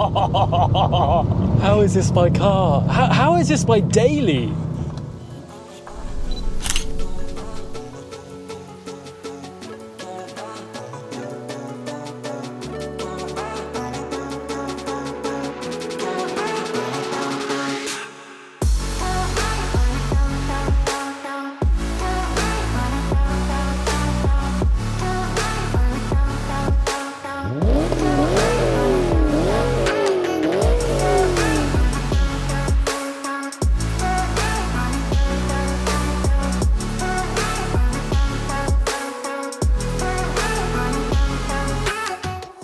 How is this my car? How is this my daily?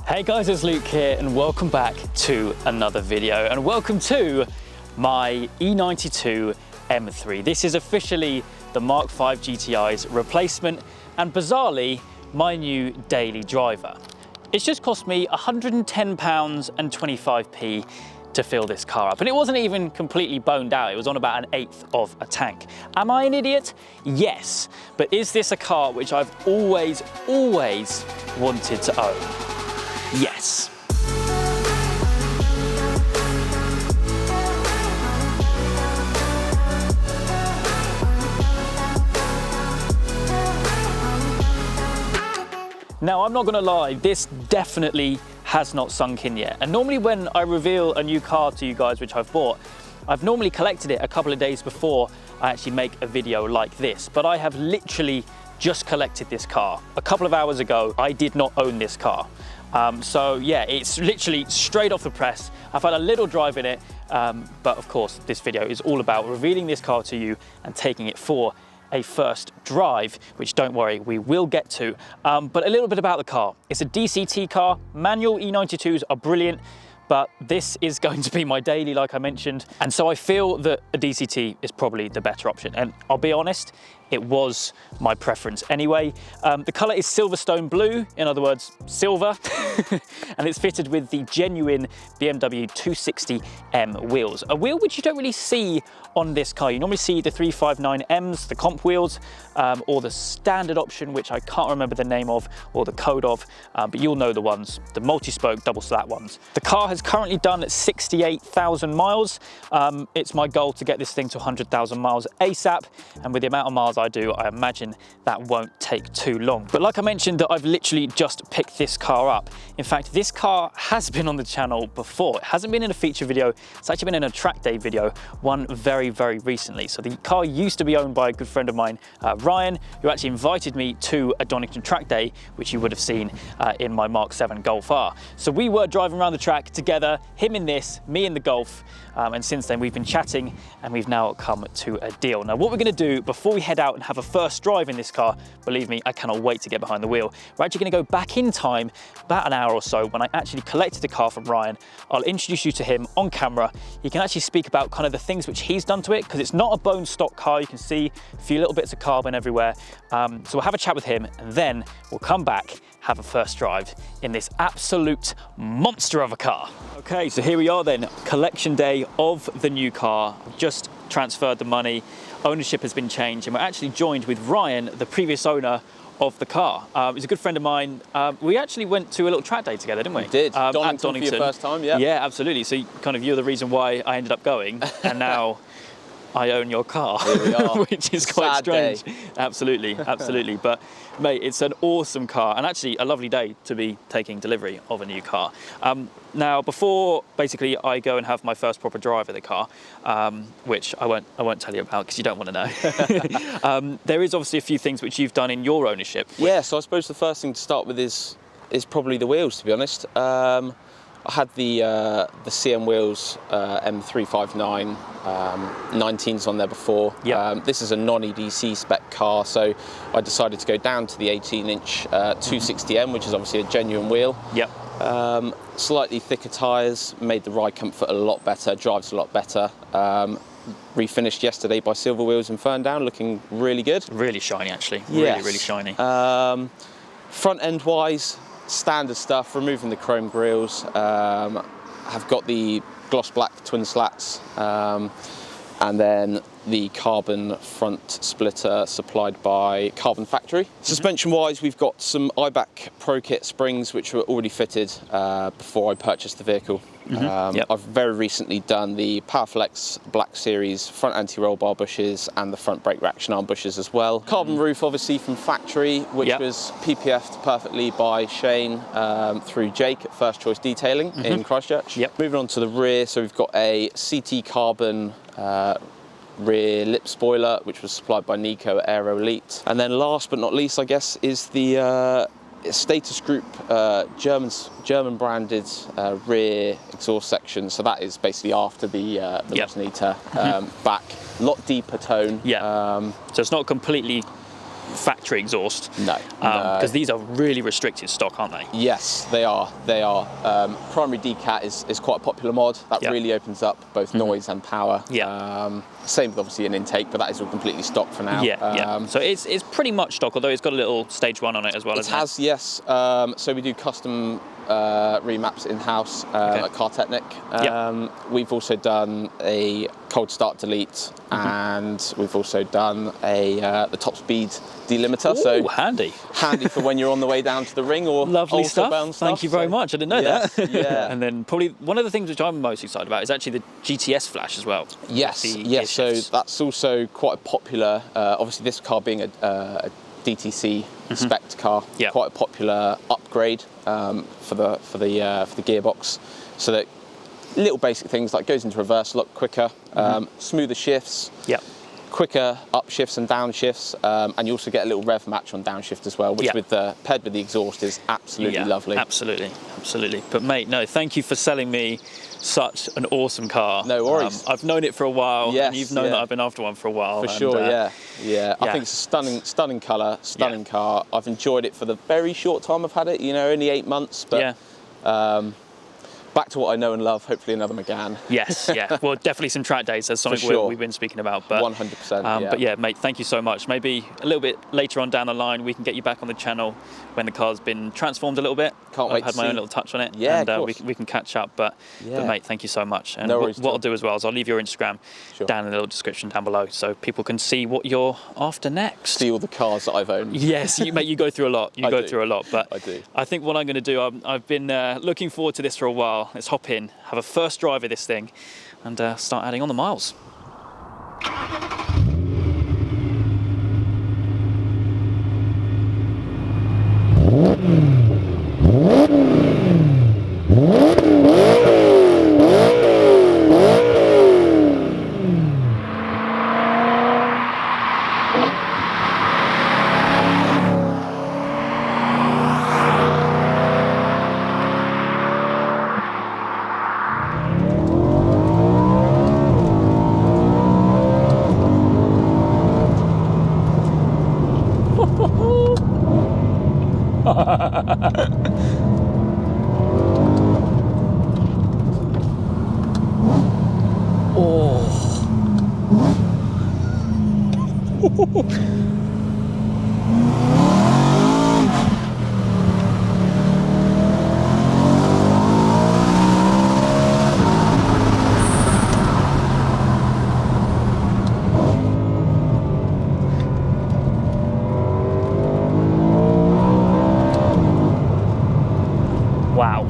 Hey guys, it's Luke here and welcome back to another video and welcome to my E92 M3. This is officially the Mark V GTI's replacement and bizarrely my new daily driver. It's just cost me £110 and 25p to fill this car up, and it wasn't even completely boned out. It was on about 1/8 of a tank. Am I an idiot? Yes, but is this a car which I've always wanted to own? Yes. Now, I'm not gonna lie, this definitely has not sunk in yet. And normally when I reveal a new car to you guys, which I've bought, I've normally collected it a couple of days before I actually make a video like this. But I have literally just collected this car. A couple of hours ago, I did not own this car. So yeah, it's literally straight off the press. I've had a little drive in it, but of course this video is all about revealing this car to you and taking it for a first drive, which don't worry, we will get to. But a little bit about the car. It's a DCT car. Manual E92s are brilliant, but this is going to be my daily, like I mentioned. And so I feel that a DCT is probably the better option. And I'll be honest, it was my preference anyway. The color is Silverstone blue, in other words, silver, and it's fitted with the genuine BMW 260M wheels. A wheel which you don't really see on this car. You normally see the 359Ms, the comp wheels, or the standard option, which I can't remember the name of or the code of, but you'll know the ones, the multi-spoke double slat ones. The car has currently done 68,000 miles. It's my goal to get this thing to 100,000 miles ASAP, and with the amount of miles I do, I imagine that won't take too long. But like I mentioned, that I've literally just picked this car up. In fact, this car has been on the channel before. It hasn't been in a feature video. It's actually been in a track day video, one very recently. So the car used to be owned by a good friend of mine, Ryan, who actually invited me to a Donington track day, which you would have seen in my Mark 7 Golf R. So we were driving around the track together, him in this, me in the Golf, and since then we've been chatting and we've now come to a deal. Now what we're going to do before we head out and have a first drive in this car, believe me, I cannot wait to get behind the wheel. We're actually going to go back in time about an hour or so when I actually collected the car from Ryan. I'll introduce you to him on camera. He can actually speak about kind of the things which he's done to it, because it's not a bone stock car. You can see a few little bits of carbon everywhere. So we'll have a chat with him and then we'll come back, have a first drive in this absolute monster of a car. Okay, so here we are then, collection day of the new car. I've just transferred the money, ownership has been changed, and we're actually joined with Ryan, the previous owner of the car. He's a good friend of mine. We actually went to a little track day together, didn't we? We did. Donington for your first time, yeah. Yeah, absolutely. So you're the reason why I ended up going, and now I own your car, Here we are. which is quite Sad strange. Day. Absolutely. But mate, it's an awesome car and actually a lovely day to be taking delivery of a new car. Now, before basically I go and have my first proper drive of the car, which I won't tell you about because you don't want to know. There is obviously a few things which you've done in your ownership. Yeah, so I suppose the first thing to start with is probably the wheels, to be honest. I had the CM wheels, M359, 19s on there before. Yep. This is a non-EDC spec car, so I decided to go down to the 18-inch 260M, which is obviously a genuine wheel. Yep. Slightly thicker tyres, made the ride comfort a lot better, drives a lot better. Refinished yesterday by Silver Wheels in Ferndown, looking really good. Really shiny, actually. Yes. Really shiny. Front end wise, standard stuff, removing the chrome grills. I've got the gloss black twin slats, and then the carbon front splitter supplied by Carbon Factory. Suspension wise, we've got some IBAC Pro Kit springs which were already fitted before I purchased the vehicle. Yep. I've very recently done the Powerflex Black Series front anti-roll bar bushes and the front brake reaction arm bushes as well. Carbon roof, obviously from factory, which Yep. was PPF'd perfectly by Shane through Jake at First Choice Detailing in Christchurch. Yep. Moving on to the rear, so we've got a CT carbon rear lip spoiler, which was supplied by Nico at Aero Elite. And then last but not least, I guess, is the Status Group German branded rear exhaust section. So that is basically after the Yep. Rosnita back, a lot deeper tone. Yeah. So it's not completely factory exhaust. No. Because these are really restricted stock, aren't they? Yes, they are. Primary decat is quite a popular mod. That Yep. really opens up both noise and power. Yeah. Same with obviously an intake, but that is all completely stock for now. Yeah. So it's pretty much stock, although it's got a little stage 1 on it as well. It has, yes. So we do custom remaps in-house at Car Technic. We've also done a cold start delete, and we've also done the top speed delimiter. Ooh, so handy for when you're on the way down to the ring or lovely ultra-bound stuff. Thank you very much. I didn't know that. Yeah. And then probably one of the things which I'm most excited about is actually the GTS flash as well. Yes. So that's also quite popular. Obviously, this car being a DTC spec car, quite a popular upgrade for the gearbox. So that little basic things like goes into reverse a lot quicker, smoother shifts. Yep. Quicker up shifts and down shifts, and you also get a little rev match on downshift as well, which paired with the exhaust is absolutely lovely. Absolutely. But mate, no, thank you for selling me such an awesome car. No worries. I've known it for a while, yes, and you've known that I've been after one for a while. For sure, yeah. I think it's a stunning colour, stunning car. I've enjoyed it for the very short time I've had it, only 8 months, but back to what I know and love, hopefully another McGann. Yes, well, definitely some track days. That's something we've been speaking about. But 100%. But yeah, mate, thank you so much. Maybe a little bit later on down the line, we can get you back on the channel when the car's been transformed a little bit. Can't wait. I've had my own little touch on it. Yeah, and of course. we can catch up. But mate, thank you so much. And no worries, what I'll do as well is I'll leave your Instagram down in the little description down below, so people can see what you're after next. See all the cars that I've owned. Yes, you go through a lot. Through a lot. But I do. I think what I'm going to do, I've been looking forward to this for a while. Let's hop in, have a first drive of this thing, and start adding on the miles. Wow.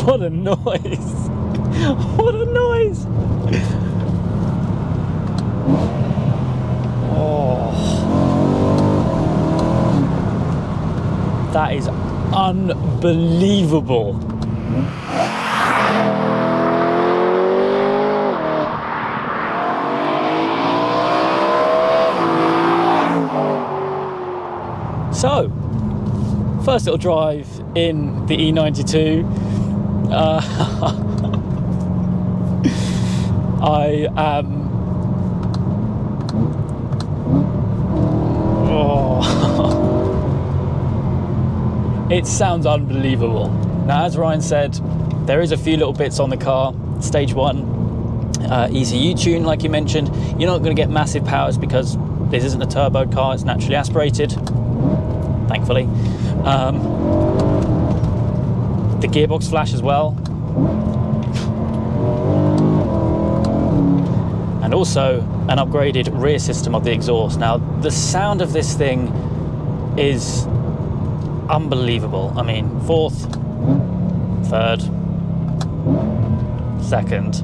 What a noise. What a noise. Oh. That is unbelievable. So, first little drive in the E92. I am... It sounds unbelievable. Now, as Ryan said, there is a few little bits on the car. Stage 1, ECU tune, like you mentioned. You're not going to get massive powers because this isn't a turbo car, it's naturally aspirated, thankfully. The gearbox flash as well. And also an upgraded rear system of the exhaust. Now, the sound of this thing is unbelievable. I mean, fourth, third, second,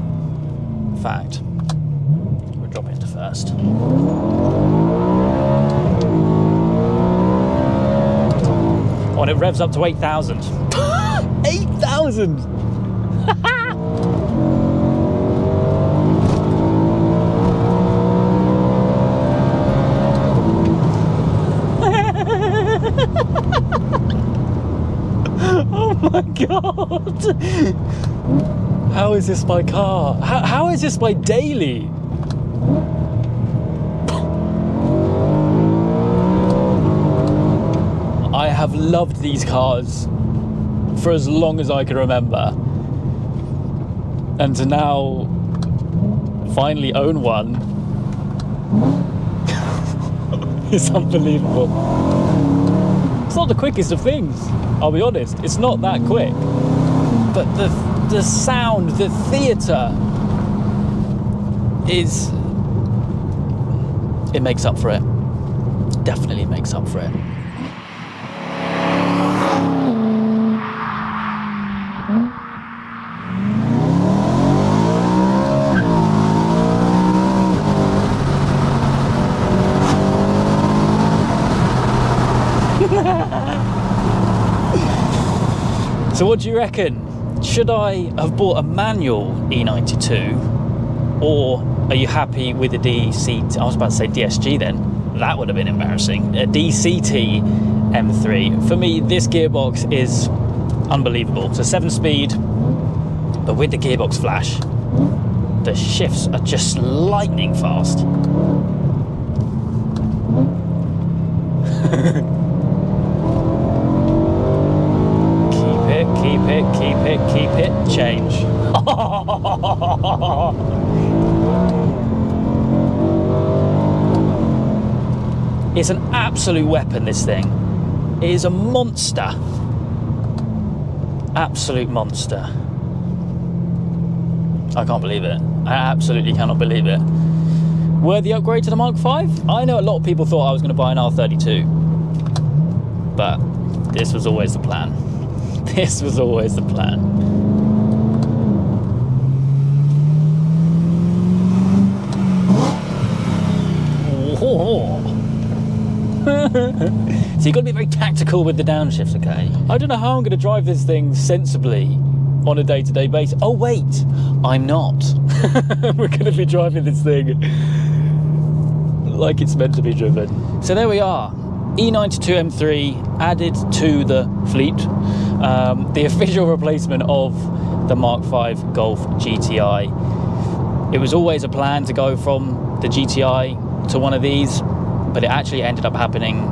fact, we'll drop into first. Oh, and it revs up to 8,000. 8,000! Oh my god! How is this my car? How is this my daily? I have loved these cars for as long as I can remember, and to now finally own one is unbelievable. It's not the quickest of things, I'll be honest. It's not that quick, but the sound, the theatre it makes up for it. Definitely makes up for it. So what do you reckon? Should I have bought a manual E92, or are you happy with a DCT? I was about to say DSG then. That would have been embarrassing. A DCT M3. For me, this gearbox is unbelievable. It's a 7-speed, but with the gearbox flash, the shifts are just lightning fast. Keep it, change. It's an absolute weapon, this thing. It is a monster. Absolute monster. I can't believe it. I absolutely cannot believe it. Worthy upgrade to the Mark V? I know a lot of people thought I was going to buy an R32, but this was always the plan. This was always the plan. So you've got to be very tactical with the downshift, okay? I don't know how I'm going to drive this thing sensibly on a day-to-day basis. Oh wait, I'm not. We're going to be driving this thing like it's meant to be driven. So there we are. E92 M3 added to the fleet, the official replacement of the Mark V Golf GTI. It was always a plan to go from the GTI to one of these, but it actually ended up happening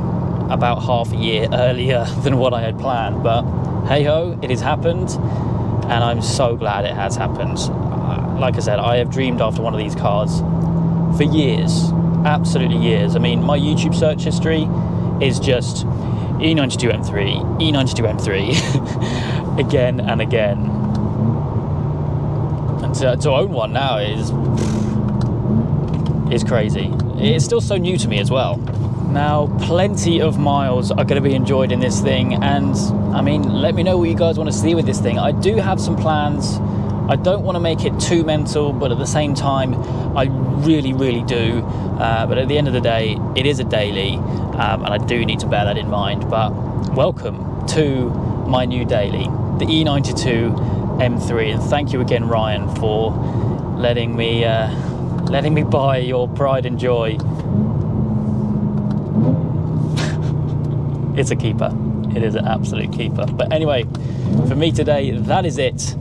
about half a year earlier than what I had planned. But hey ho, it has happened, and I'm so glad it has happened. Like I said, I have dreamed after one of these cars for years, absolutely years. I mean, my YouTube search history is just E92 M3, E92 M3, again and again. And to own one now is crazy. It's still so new to me as well. Now, plenty of miles are going to be enjoyed in this thing, and I mean, let me know what you guys want to see with this thing. I do have some plans. I don't want to make it too mental, but at the same time, I really, really do. But at the end of the day, it is a daily, and I do need to bear that in mind. But welcome to my new daily, the E92 M3, and thank you again, Ryan, for letting me buy your pride and joy. It's a keeper. It is an absolute keeper. But anyway, for me today, that is it.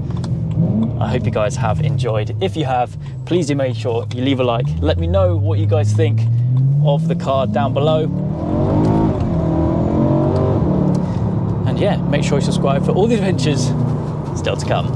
I hope you guys have enjoyed. If you have, please do make sure you leave a like. Let me know what you guys think of the car down below. And yeah, make sure you subscribe for all the adventures still to come.